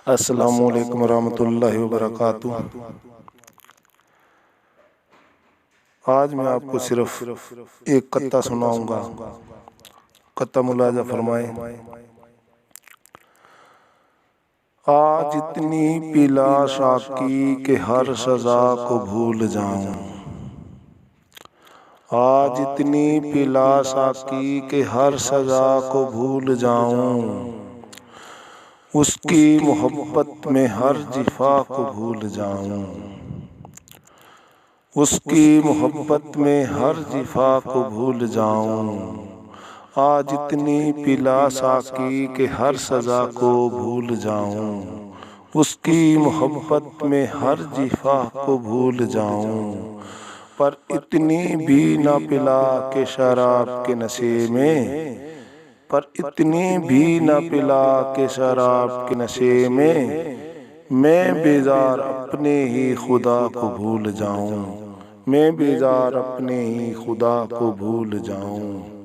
अस्सलामुअलैकुम रहमतुल्लाहि व बरकातुहू। आज मैं आपको सिर्फ एक कत्ता सुनाऊंगा। कत्ता मुलाजा फरमाए। आज इतनी पिला शाकी के हर सजा को भूल जाऊं। आज इतनी पिला शाकी के हर सजा को भूल जाऊं। उसकी मोहब्बत में हर जिफा को भूल जाऊं। उसकी मोहब्बत में हर जिफा को भूल जाऊं। आज इतनी पिला साकी के हर सजा को भूल जाऊं। उसकी मोहब्बत में हर जिफा को भूल जाऊं। पर इतनी भी न पिला के शराब के नशे में, पर इतनी भी न पिला के शराब के नशे में, मैं बेजार अपने ही खुदा को भूल जाऊं। मैं बेजार अपने ही खुदा को भूल जाऊं।